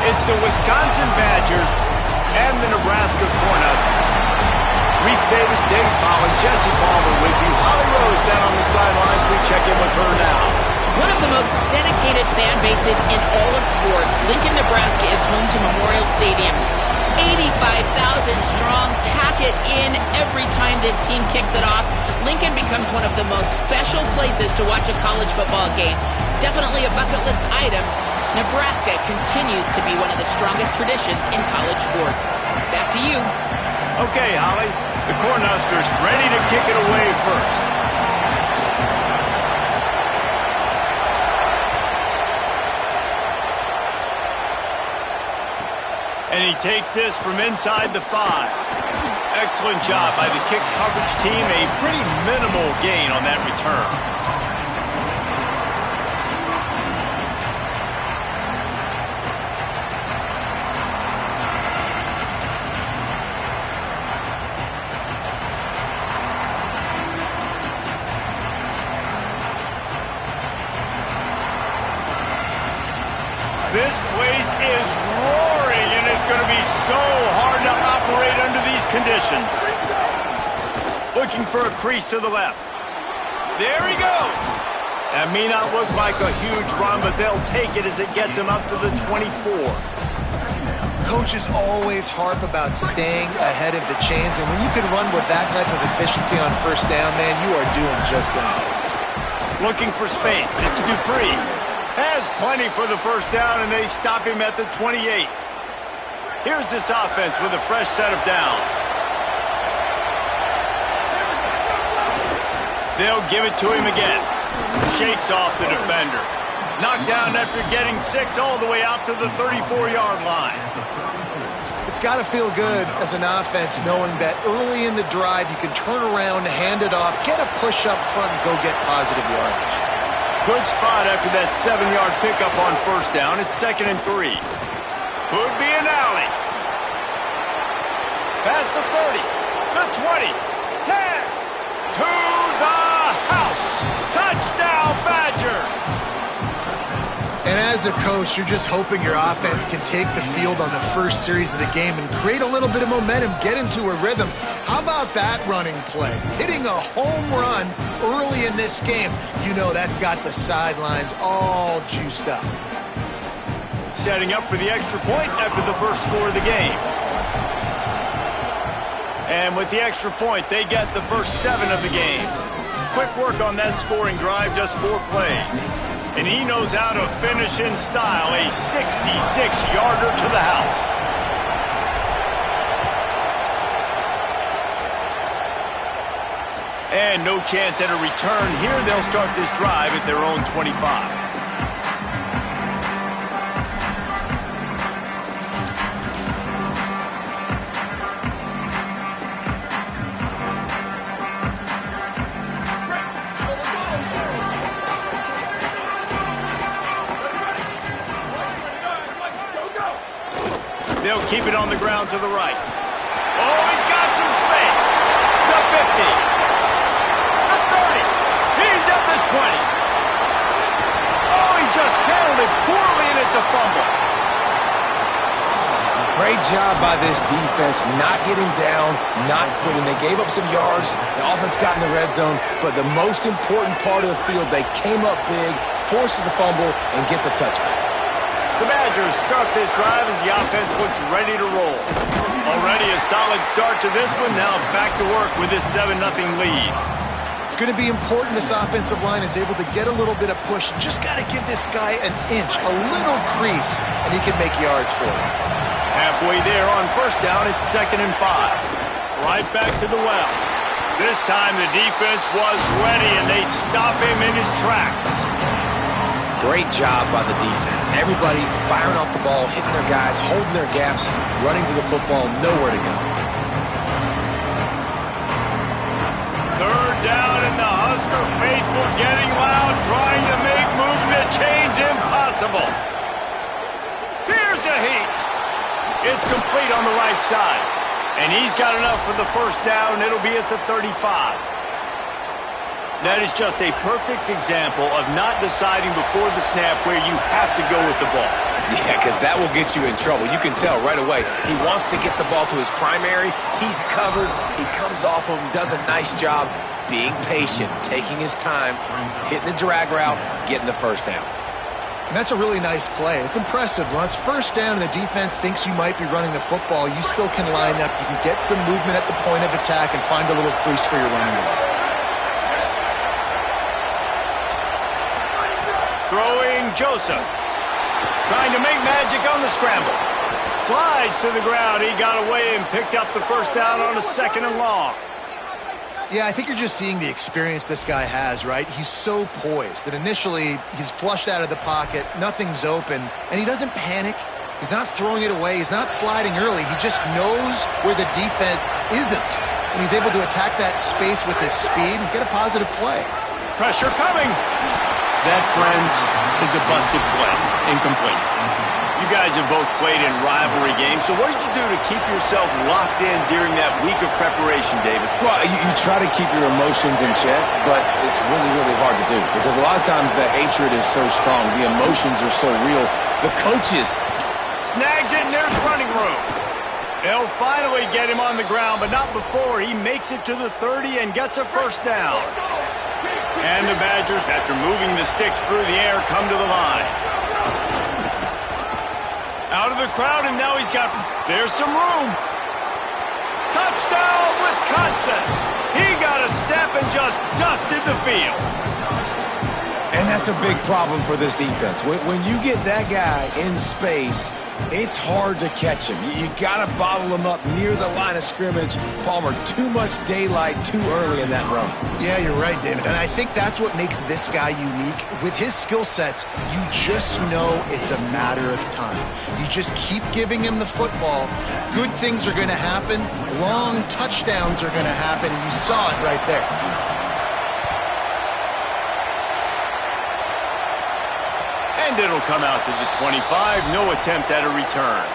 It's the Wisconsin Badgers and the Nebraska Cornhuskers. Reese Davis, Dave Powell, and Jesse Palmer with you. Holly Rose down on the sidelines. We check in with her now. One of the most dedicated fan bases in all of sports, Lincoln, Nebraska is home to Memorial Stadium. 85,000 strong, pack it in every time this team kicks it off. Lincoln becomes one of the most special places to watch a college football game. Definitely a bucket list item. Nebraska continues to be one of the strongest traditions in college sports. Back to you. Okay, Holly. The Cornhuskers ready to kick it away first. And he takes this from inside the 5. Excellent job by the kick coverage team. A pretty minimal gain on that return. This place is roaring, and it's going to be so hard to operate under these conditions. Looking for a crease to the left. There he goes. That may not look like a huge run, but they'll take it as it gets him up to the 24. Coaches always harp about staying ahead of the chains, and when you can run with that type of efficiency on first down, man, you are doing just that. Looking for space. It's Dupree. Has plenty for the first down, and they stop him at the 28. Here's this offense with a fresh set of downs. They'll give it to him again. Shakes off the defender. Knocked down after getting 6 all the way out to the 34-yard line. It's got to feel good as an offense knowing that early in the drive you can turn around, hand it off, get a push up front, and go get positive yardage. Good spot after that 7-yard pickup on first down. It's 2nd and 3. Could be an alley. Past the 30, the 20, 10, to the house. Touchdown, Badgers. And as a coach, you're just hoping your offense can take the field on the first series of the game and create a little bit of momentum, get into a rhythm. How about that running play? Hitting a home run early in this game. You know that's got the sidelines all juiced up. Setting up for the extra point after the first score of the game. And with the extra point, they get the first 7 of the game. Quick work on that scoring drive, just 4 plays. And he knows how to finish in style, a 66-yarder to the house. And no chance at a return here. They'll start this drive at their own 25. They'll keep it on the ground to the right. Oh, he's got some space. The 50. The 30. He's at the 20. Oh, he just handled it poorly, and it's a fumble. Great job by this defense, not getting down, not quitting. They gave up some yards. The offense got in the red zone, but the most important part of the field, they came up big, forced the fumble, and get the touchback. The Badgers start this drive as the offense looks ready to roll. Already a solid start to this one. Now back to work with this 7-0 lead. It's going to be important this offensive line is able to get a little bit of push. Just got to give this guy an inch, a little crease, and he can make yards for it. Halfway there on first down, it's 2nd and 5. Right back to the well. This time the defense was ready, and they stop him in his tracks. Great job by the defense. Everybody firing off the ball, hitting their guys, holding their gaps, running to the football, nowhere to go. 3rd down, and the Husker faithful getting loud, trying to make movement change impossible. Here's a heat. It's complete on the right side. And he's got enough for the first down. It'll be at the 35. That is just a perfect example of not deciding before the snap where you have to go with the ball. Yeah, because that will get you in trouble. You can tell right away. He wants to get the ball to his primary. He's covered. He comes off of him, does a nice job being patient, taking his time, hitting the drag route, getting the first down. And that's a really nice play. It's impressive. Once first down and the defense thinks you might be running the football, you still can line up. You can get some movement at the point of attack and find a little crease for your running back. Throwing Joseph. Trying to make magic on the scramble. Slides to the ground. He got away and picked up the first down on a 2nd and long. Yeah, I think you're just seeing the experience this guy has, right? He's so poised that initially he's flushed out of the pocket, nothing's open, and he doesn't panic. He's not throwing it away. He's not sliding early. He just knows where the defense isn't, and he's able to attack that space with his speed and get a positive play. Pressure coming. That, friends, is a busted play. Incomplete. You guys have both played in rivalry games, so what did you do to keep yourself locked in during that week of preparation, David? Well, you try to keep your emotions in check, but it's really, really hard to do because a lot of times the hatred is so strong. The emotions are so real. The coaches. Snags it, and there's running room. They'll finally get him on the ground, but not before he makes it to the 30 and gets a first down. And the Badgers, after moving the sticks through the air, come to the line. Out of the crowd, and now there's some room. Touchdown, Wisconsin! He got a step and just dusted the field. And that's a big problem for this defense. When you get that guy in space, it's hard to catch him. You got to bottle him up near the line of scrimmage. Palmer, too much daylight too early in that run. Yeah, you're right, David. And I think that's what makes this guy unique. With his skill sets, you just know it's a matter of time. You just keep giving him the football. Good things are going to happen. Long touchdowns are going to happen. And you saw it right there. And it'll come out to the 25. No attempt at a return.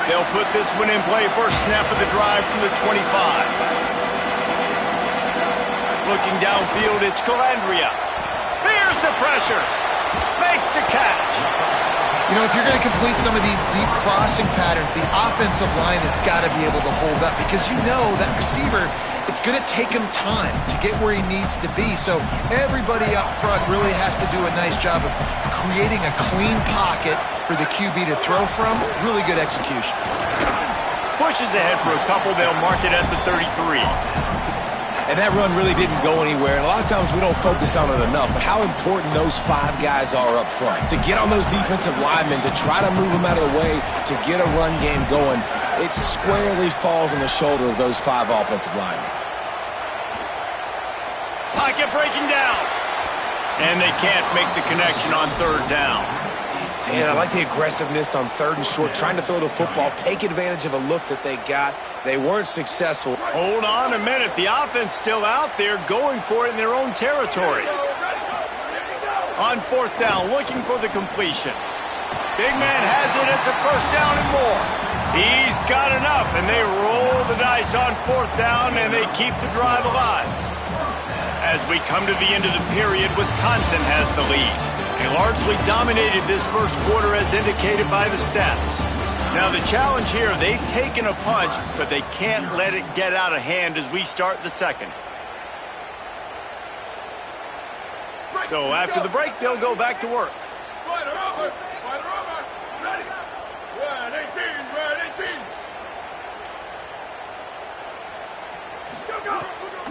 They'll put this one in play. First snap of the drive from the 25. Looking downfield, it's Calandria. Bears the pressure. Makes the catch. You know, if you're going to complete some of these deep crossing patterns, the offensive line has got to be able to hold up because you know that receiver, it's going to take him time to get where he needs to be. So everybody up front really has to do a nice job of creating a clean pocket for the QB to throw from. Really good execution. Pushes ahead for a couple. They'll mark it at the 33. And that run really didn't go anywhere. And a lot of times we don't focus on it enough, but how important those 5 guys are up front. To get on those defensive linemen, to try to move them out of the way, to get a run game going, it squarely falls on the shoulder of those 5 offensive linemen. Pocket breaking down. And they can't make the connection on 3rd down. And I like the aggressiveness on 3rd and short, trying to throw the football, take advantage of a look that they got. They weren't successful. Hold on a minute. The offense still out there going for it in their own territory. On 4th down, looking for the completion. Big man has it. It's a first down and more. He's got enough, and they roll the dice on 4th down, and they keep the drive alive. As we come to the end of the period, Wisconsin has the lead. They largely dominated this first quarter as indicated by the stats. Now the challenge here, they've taken a punch, but they can't let it get out of hand as we start the second. So after the break, they'll go back to work. Spider over! Spider over! Ready! Red 18! Red 18! Go, go!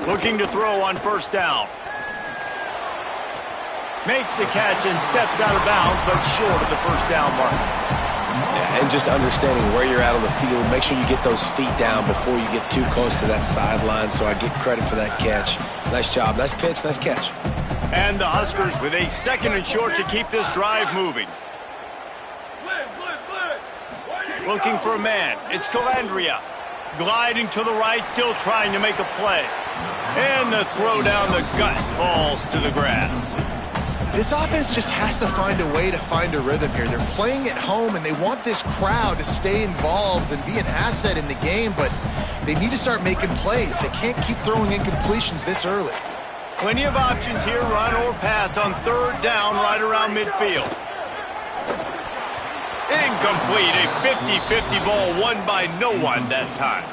Looking to throw on 1st down. Makes the catch and steps out of bounds, but short of the 1st down mark. Yeah, and just understanding where you're at on the field, make sure you get those feet down before you get too close to that sideline, so I get credit for that catch. Nice job, nice pitch, nice catch. And the Huskers with a 2nd and short to keep this drive moving. Looking for a man, it's Calandria. Gliding to the right, still trying to make a play. And the throw down the gut falls to the grass. This offense just has to find a way to find a rhythm here. They're playing at home, and they want this crowd to stay involved and be an asset in the game, but they need to start making plays. They can't keep throwing incompletions this early. Plenty of options here, run or pass on third down right around midfield. Incomplete, a 50-50 ball won by no one that time.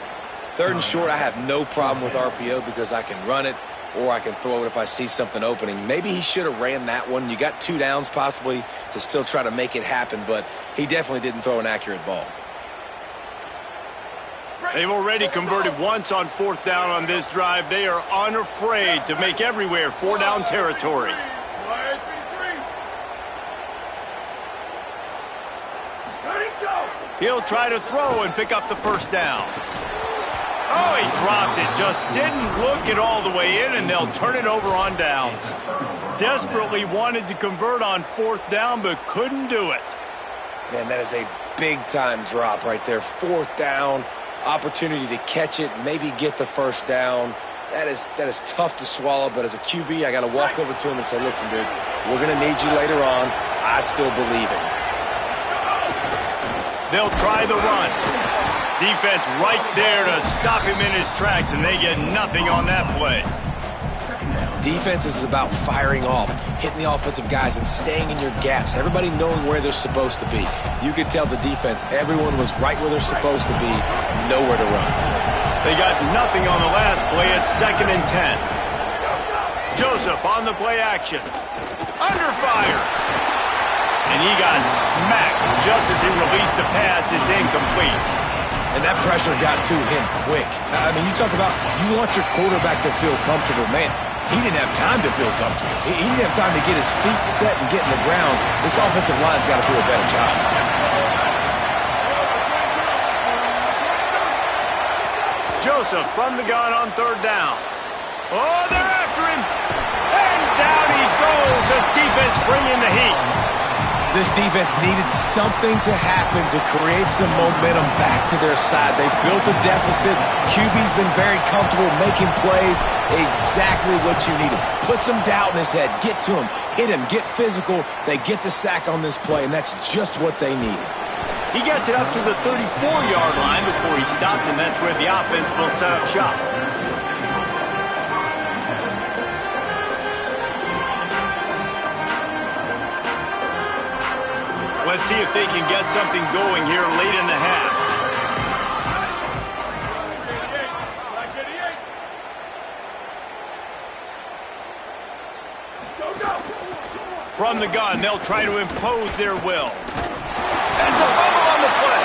Third and short, I have no problem with RPO because I can run it or I can throw it if I see something opening. Maybe he should have ran that one. You got 2 downs possibly to still try to make it happen, but he definitely didn't throw an accurate ball. They've already converted once on 4th down on this drive. They are unafraid to make everywhere 4-down territory. He'll try to throw and pick up the 1st down. Oh, he dropped it. Just didn't look it all the way in, and they'll turn it over on downs. Desperately wanted to convert on 4th down, but couldn't do it. Man, that is a big-time drop right there. 4th down, opportunity to catch it, maybe get the 1st down. That is tough to swallow, but as a QB, I got to walk over to him and say, listen, dude, we're going to need you later on. I still believe it. They'll try the run. Defense right there to stop him in his tracks, and they get nothing on that play. Defense is about firing off, hitting the offensive guys, and staying in your gaps. Everybody knowing where they're supposed to be. You could tell the defense, everyone was right where they're supposed to be, nowhere to run. They got nothing on the last play. It's 2nd and 10. Joseph on the play action. Under fire. And he got smacked just as he released the pass. It's incomplete. And that pressure got to him quick. I mean, you talk about you want your quarterback to feel comfortable. Man, he didn't have time to feel comfortable. He didn't have time to get his feet set and get in the ground. This offensive line's got to do a better job. Joseph from the gun on 3rd down. Oh, they're after him. And down he goes. The defense bringing the heat. This defense needed something to happen to create some momentum back to their side. They built a deficit. QB's been very comfortable making plays. Exactly what you needed. Put some doubt in his head. Get to him. Hit him. Get physical. They get the sack on this play, and that's just what they needed. He gets it up to the 34-yard line before he stopped, and that's where the offense will set up shop. Let's see if they can get something going here late in the half. From the gun, they'll try to impose their will. And it's a fumble on the play.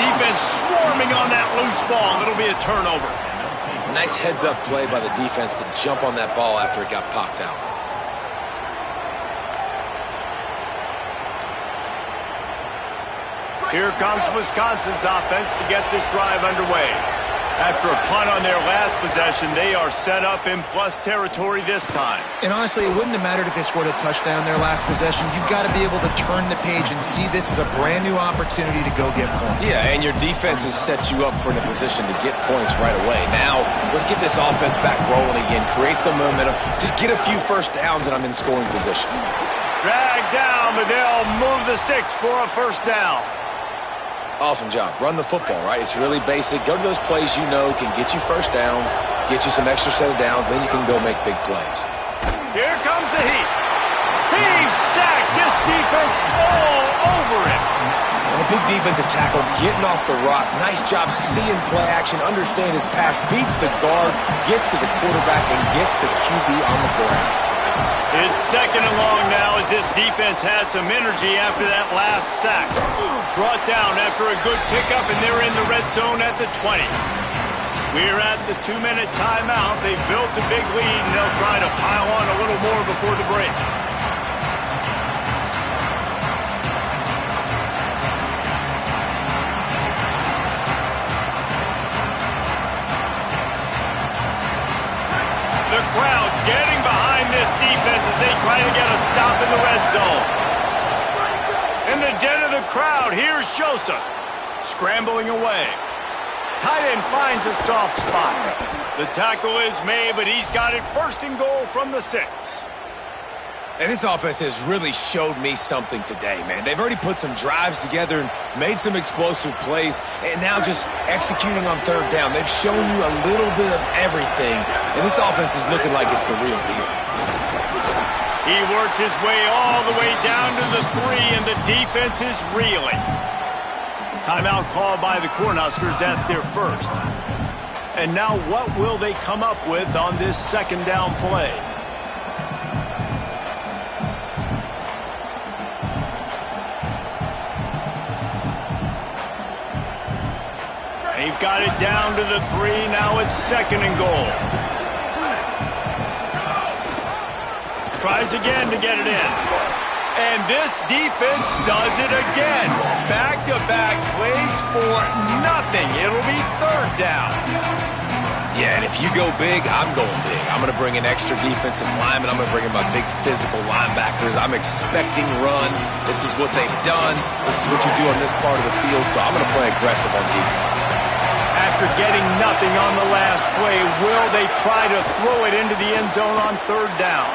Defense swarming on that loose ball. It'll be a turnover. Nice heads-up play by the defense to jump on that ball after it got popped out. Here comes Wisconsin's offense to get this drive underway. After a punt on their last possession, they are set up in plus territory this time. And honestly, it wouldn't have mattered if they scored a touchdown their last possession. You've got to be able to turn the page and see this as a brand new opportunity to go get points. Yeah, and your defense has set you up for a position to get points right away. Now, let's get this offense back rolling again, create some momentum, just get a few 1st downs and I'm in scoring position. Drag down, but they'll move the sticks for a 1st down. Awesome job. Run the football, right? It's really basic. Go to those plays you know can get you 1st downs, get you some extra set of downs, then you can go make big plays. Here comes the heat. He's sacked. This defense all over him. And a big defensive tackle getting off the rock. Nice job seeing play action, understand his pass, beats the guard, gets to the quarterback, and gets the QB on the ground. It's 2nd and long now as this defense has some energy after that last sack. Brought down after a good pickup, and they're in the red zone at the 20. We're at the 2-minute timeout. They've built a big lead, and they'll try to pile on a little more before the break. The crowd getting behind this defense as they try to get a stop in the red zone. In the den of the crowd, here's Joseph. Scrambling away. Tight end finds a soft spot. The tackle is made, but he's got it 1st and goal from the 6. And this offense has really showed me something today, man. They've already put some drives together and made some explosive plays, and now just executing on third down. They've shown you a little bit of everything, and this offense is looking like it's the real deal. He works his way all the way down to the 3, and the defense is reeling. Timeout called by the Cornhuskers. That's their first. And now what will they come up with on this second down play? They've got it down to the 3. Now it's second and goal. Tries again to get it in. And this defense does it again. Back-to-back plays for nothing. It'll be third down. Yeah, and if you go big, I'm going big. I'm going to bring in extra defensive linemen. I'm going to bring in my big physical linebackers. I'm expecting run. This is what they've done. This is what you do on this part of the field, so I'm going to play aggressive on defense. After getting nothing on the last play, will they try to throw it into the end zone on third down?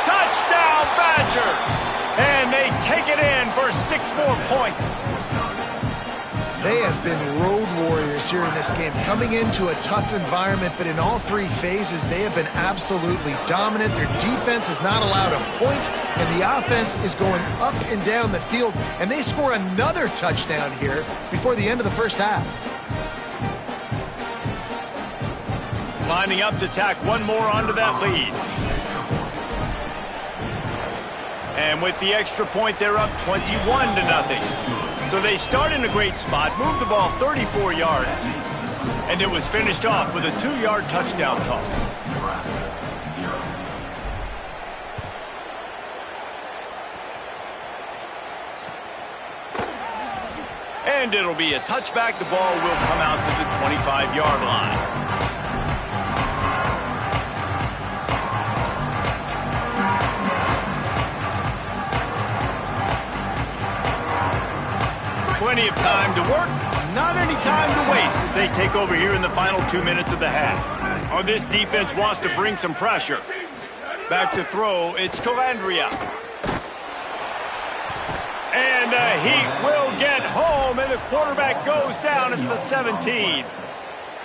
Touchdown, Badgers! And they take it in for 6 more points. They have been road warriors here in this game, coming into a tough environment, but in all 3 phases, they have been absolutely dominant. Their defense is not allowed a point, and the offense is going up and down the field, and they score another touchdown here before the end of the first half. Lining up to tack one more onto that lead. And with the extra point, they're up 21-0. So they start in a great spot, move the ball 34 yards, and it was finished off with a 2-yard touchdown toss. And it'll be a touchback. The ball will come out to the 25-yard line. Plenty of time to work, not any time to waste as they take over here in the final 2 minutes of the half. Oh, this defense wants to bring some pressure. Back to throw, it's Calandria. And the Heat will get home, and the quarterback goes down at the 17.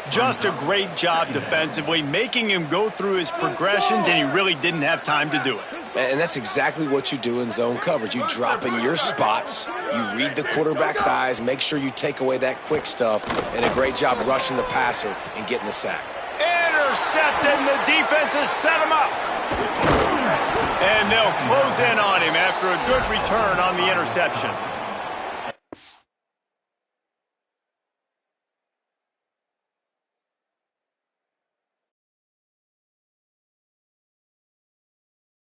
Just a great job defensively, making him go through his progressions, and he really didn't have time to do it. And that's exactly what you do in zone coverage. You drop in your spots, you read the quarterback's eyes, make sure you take away that quick stuff, and a great job rushing the passer and getting the sack. Intercepted, and the defense has set him up. And they'll close in on him after a good return on the interception.